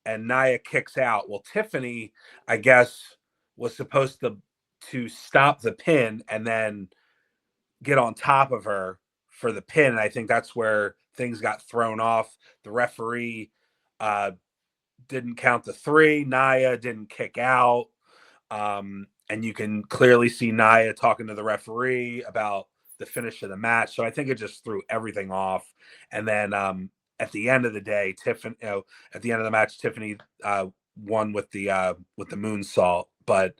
and Nia kicks out. Well, Tiffany, I guess, was supposed to stop the pin and then get on top of her for the pin. And I think that's where things got thrown off. The referee didn't count the 3. Nia didn't kick out. And you can clearly see Nia talking to the referee about the finish of the match. So I think it just threw everything off. And then at the end of the day, Tiffany, at the end of the match, Tiffany won with the moonsault. But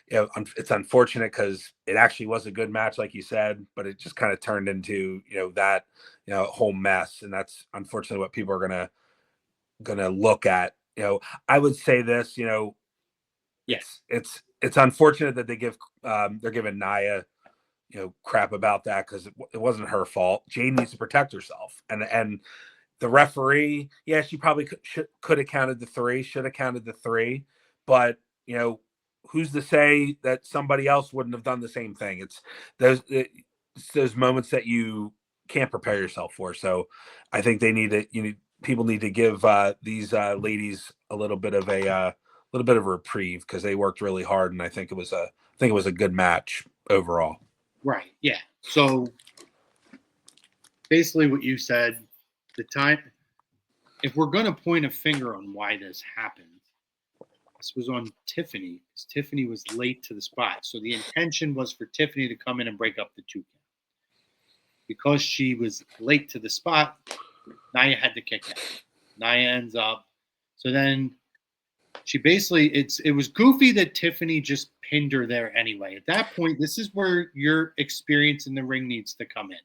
it's unfortunate because it actually was a good match, like you said, but it just kind of turned into that whole mess, and that's unfortunately what people are gonna look at. I would say this, yes, it's unfortunate that they're giving Nia crap about that, because it wasn't her fault. Jade needs to protect herself, and the referee, yeah, she probably could have counted the 3, should have counted the 3, but who's to say that somebody else wouldn't have done the same thing? It's those moments that you can't prepare yourself for. So I think people need to give these ladies a little bit of a reprieve, because they worked really hard, and I think it was a good match overall. Right. Yeah. So basically what you said, if we're going to point a finger on why this happened, this was on Tiffany, because Tiffany was late to the spot. So the intention was for Tiffany to come in and break up the 2 count. Because she was late to the spot, Nia had to kick out. Nia ends up. So then she basically, it was goofy that Tiffany just pinned her there anyway. At that point, this is where your experience in the ring needs to come in.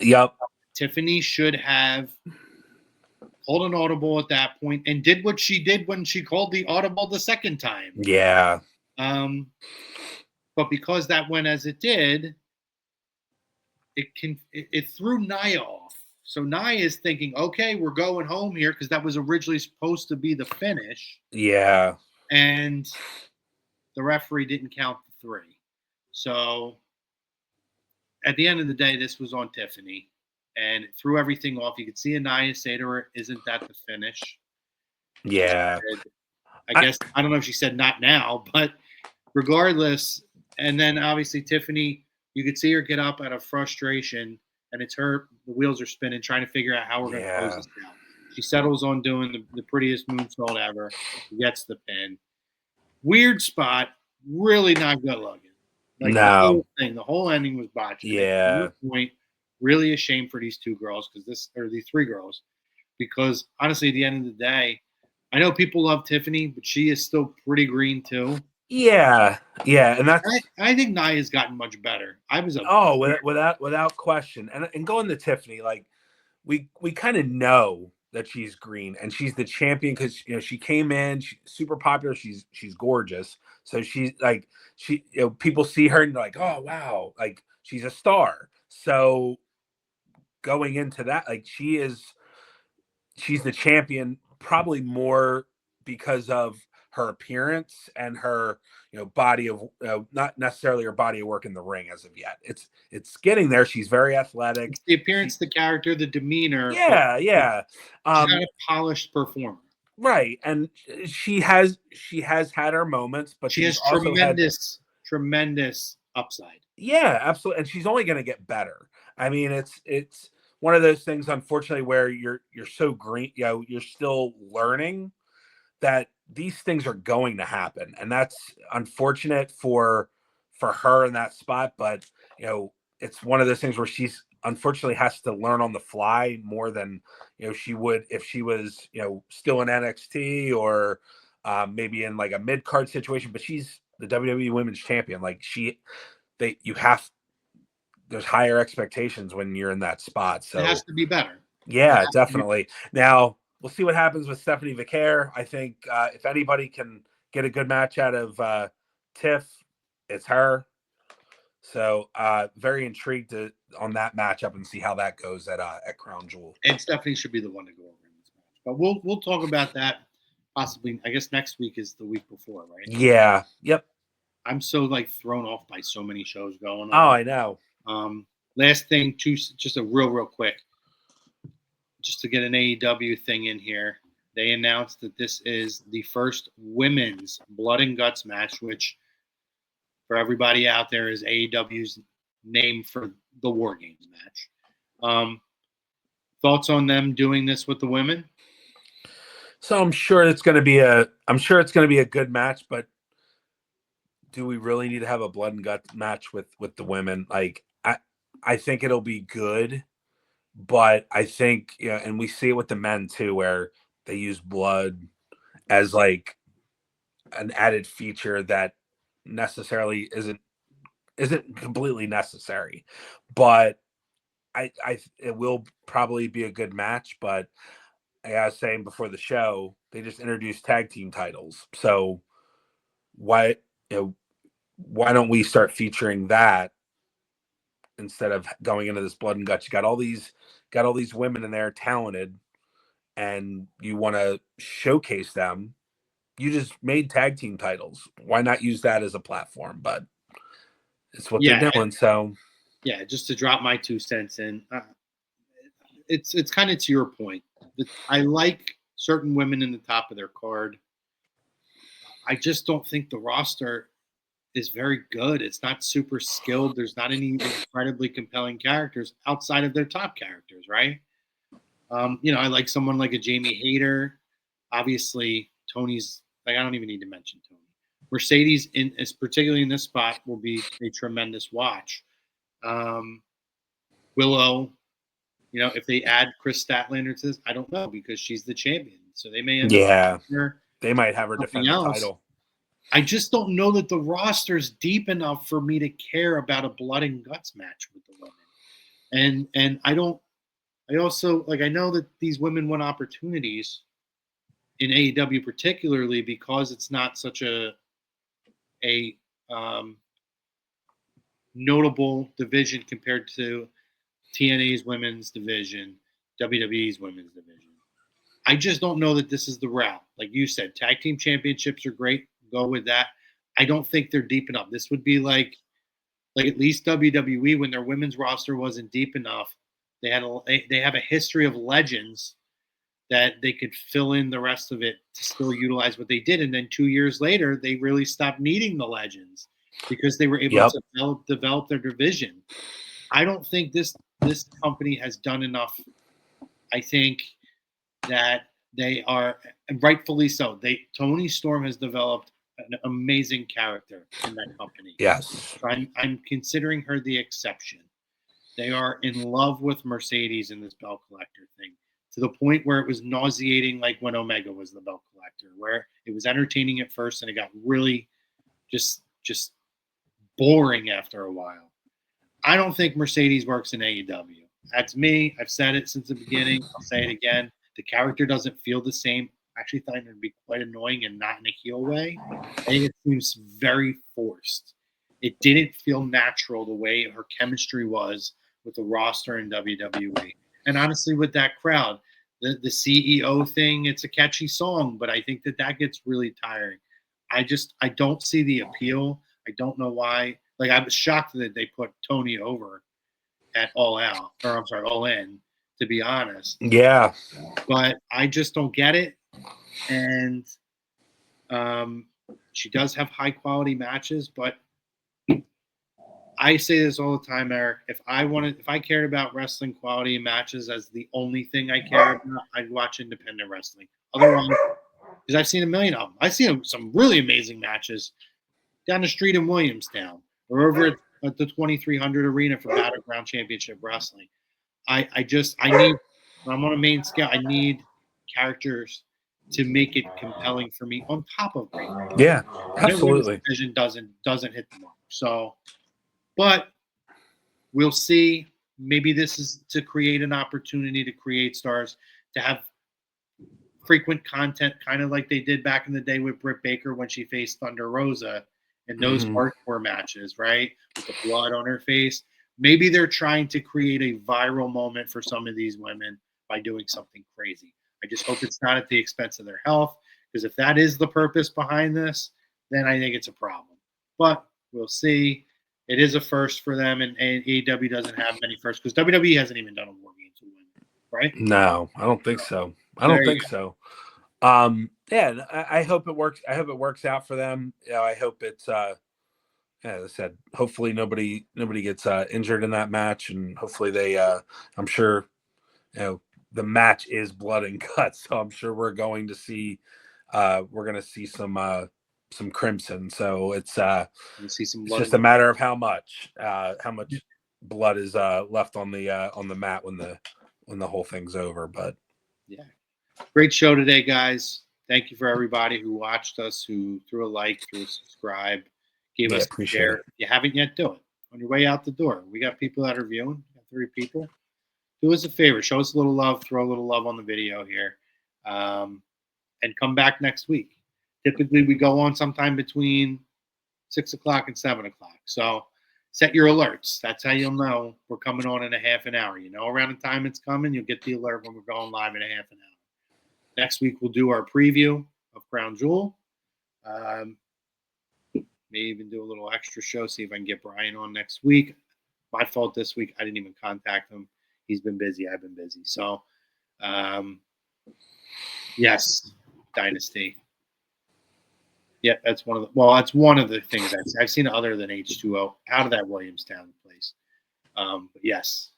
Yep. Tiffany should have called an audible at that point and did what she did when she called the audible the second time. Yeah. But because that went as it did, it threw Nia off. So Nia is thinking, okay, we're going home here, because that was originally supposed to be the finish. Yeah. And the referee didn't count the 3. So at the end of the day, this was on Tiffany. And it threw everything off. You could see Nia say to her, "Isn't that the finish?" Yeah. I guess I don't know if she said not now, but regardless. And then obviously Tiffany, you could see her get up out of frustration, and it's her. The wheels are spinning, trying to figure out how we're going to close this down. She settles on doing the prettiest moonsault ever. She gets the pin. Weird spot, really not good looking. Like no. The whole ending was botched. Yeah. At point, really a shame for these 2 girls, these 3 girls, because honestly, at the end of the day, I know people love Tiffany, but she is still pretty green too. Yeah, and that's. I think Nia's gotten much better. Without question, and going to Tiffany, like we kind of know that she's green, and she's the champion because she came in, she's super popular, she's gorgeous, so she's like people see her and they're like, oh wow, like she's a star. So going into that, like she's the champion, probably more because of her appearance and her body of not necessarily her body of work in the ring as of yet. It's getting there. She's very athletic. It's the appearance, the character, the demeanor. Yeah. She's not a polished performer. Right. And she has had her moments, but she has tremendous upside. Yeah, absolutely. And she's only going to get better. I mean, it's one of those things, unfortunately, where you're so green, you're still learning, that these things are going to happen, and that's unfortunate for her in that spot. But it's one of those things where she's unfortunately has to learn on the fly more than she would if she was still in NXT or maybe in like a mid card situation. But she's the WWE Women's Champion. Like there's higher expectations when you're in that spot. So it has to be better. Yeah, definitely. Now we'll see what happens with Stephanie Vicaire. I think if anybody can get a good match out of Tiff, it's her. So very intrigued on that matchup and see how that goes at Crown Jewel. And Stephanie should be the one to go over in this match. But we'll talk about that possibly. I guess next week is the week before, right? Yeah. Yep. I'm so thrown off by so many shows going on. Oh, I know. Last thing, just a real quick, just to get an AEW thing in here. They announced that this is the first women's Blood and Guts match, which for everybody out there is AEW's name for the War Games match. Thoughts on them doing this with the women? So I'm sure it's going to be a good match, but do we really need to have a Blood and Guts match with the women? Like I think it'll be good, but I think and we see it with the men too, where they use blood as like an added feature that necessarily isn't completely necessary. But it will probably be a good match. But I was saying before the show, they just introduced tag team titles, so why don't we start featuring that instead of going into this Blood and Guts? You got all these women in there, talented, and you want to showcase them. You just made tag team titles. Why not use that as a platform? But it's what they're doing. So just to drop my 2 cents in, it's kind of to your point. I like certain women in the top of their card. I just don't think the roster is very good. It's not super skilled. There's not any incredibly compelling characters outside of their top characters, right? I like someone like a Jamie Hayter. Obviously, Tony's I don't even need to mention Tony. Mercedes, particularly in this spot, will be a tremendous watch. Willow, if they add Chris Statlander to this, I don't know, because she's the champion. So they may end up they might have her defend the title. I just don't know that the roster's deep enough for me to care about a Blood and Guts match with the women. And I also I know that these women want opportunities in AEW, particularly because it's not such a notable division compared to TNA's women's division, WWE's women's division. I just don't know that this is the route. Like you said, tag team championships are great. Go with that. I don't think they're deep enough. This would be like at least WWE, when their women's roster wasn't deep enough, they have a history of legends that they could fill in the rest of it to still utilize what they did. And then 2 years later, they really stopped needing the legends because they were able to develop their division. I don't think this company has done enough. I think that they are, and rightfully so. Tony Storm has developed an amazing character in that company. Yes. So I'm considering her the exception. They are in love with Mercedes in this belt collector thing, to the point where it was nauseating, like when Omega was the belt collector, where it was entertaining at first and it got really just boring after a while. I don't think Mercedes works in AEW. That's me. I've said it since the beginning. I'll say it again. The character doesn't feel the same. I actually thought it would be quite annoying and not in a heel way. I think it seems very forced. It didn't feel natural the way her chemistry was with the roster in WWE. And honestly, with that crowd, the CEO thing, it's a catchy song, but I think that gets really tiring. I don't see the appeal. I don't know why. Like, I was shocked that they put Tony over at All In, to be honest. Yeah. But I just don't get it. And she does have high quality matches, but I say this all the time, Eric. If I cared about wrestling quality matches as the only thing I care about, I'd watch independent wrestling. Otherwise, because I've seen a million of them. I've seen some really amazing matches down the street in Williamstown or over at the 2300 Arena for Battleground Championship Wrestling. I need, when I'm on a main scale, I need characters to make it compelling for me on top of great. Yeah, Their women's absolutely. division doesn't hit the mark. So, but we'll see. Maybe this is to create an opportunity to create stars, to have frequent content, kind of like they did back in the day with Britt Baker when she faced Thunder Rosa in those hardcore matches, right? With the blood on her face. Maybe they're trying to create a viral moment for some of these women by doing something crazy. I just hope it's not at the expense of their health, because if that is the purpose behind this, then I think it's a problem. But we'll see. It is a first for them, and AEW doesn't have many firsts because WWE hasn't even done a War Games with women, right? No, I don't think so. Yeah, I hope it works. I hope it works out for them. I hope it's as I said, hopefully nobody gets injured in that match, and hopefully they I'm sure the match is blood and guts, so I'm sure we're going to see some crimson. So it's We'll see some it's blood. just a matter of how much blood is left on the mat when the whole thing's over. But yeah, great show today, guys. Thank you for everybody who watched us, who threw a like, threw a subscribe, gave us a share. If you haven't yet, do it on your way out the door. We got people that are viewing. We got 3 people. Do us a favor, show us a little love, throw a little love on the video here, and come back next week. Typically, we go on sometime between 6 o'clock and 7 o'clock. So set your alerts. That's how you'll know we're coming on in a half an hour. You know, around the time it's coming, you'll get the alert when we're going live in a half an hour. Next week, we'll do our preview of Crown Jewel. May even do a little extra show, see if I can get Brian on next week. My fault this week. I didn't even contact him. He's been busy. I've been busy. So, yes, Dynasty. Yeah, that's one of the things I've seen other than H2O out of that Williamstown place. But yes.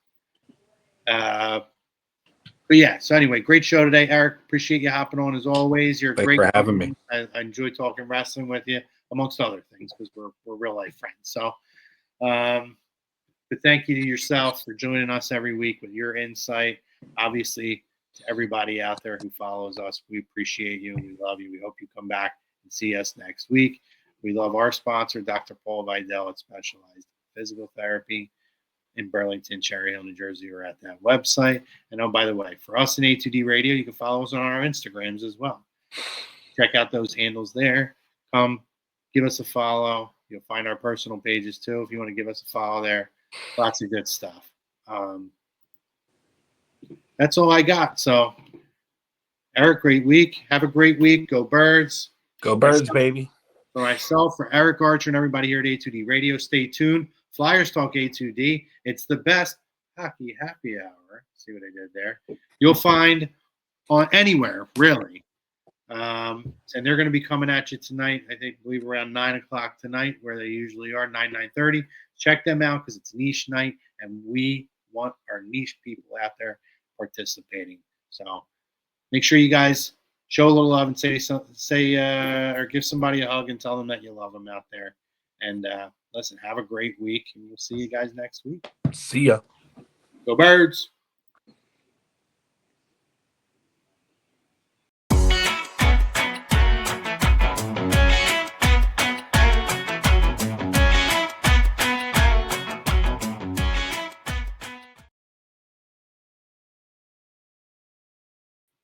But yeah, so anyway, great show today, Eric. Appreciate you hopping on as always. You're thanks great for having me. I enjoy talking wrestling with you, amongst other things, because we're real life friends. So, but thank you to yourself for joining us every week with your insight. Obviously, to everybody out there who follows us, we appreciate you. We love you. We hope you come back and see us next week. We love our sponsor, Dr. Paul Vidal at Specialized Physical Therapy in Burlington, Cherry Hill, New Jersey, or at that website. And oh, by the way, for us in A2D Radio, you can follow us on our Instagrams as well. Check out those handles there. Come give us a follow. You'll find our personal pages too if you want to give us a follow there. Lots of good stuff. That's all I got. So, Eric, great week. Have a great week. Go Birds. Go Birds, baby. For myself, for Eric Archer, and everybody here at A2D Radio, stay tuned. Flyers Talk A2D. It's the best hockey happy hour. See what I did there? You'll find on anywhere, really. And they're going to be coming at you tonight, I believe around 9 o'clock tonight, where they usually are, 9:30. Check them out because it's niche night, and we want our niche people out there participating. So make sure you guys show a little love and or give somebody a hug and tell them that you love them out there. And listen, have a great week, and we'll see you guys next week. See ya. Go Birds.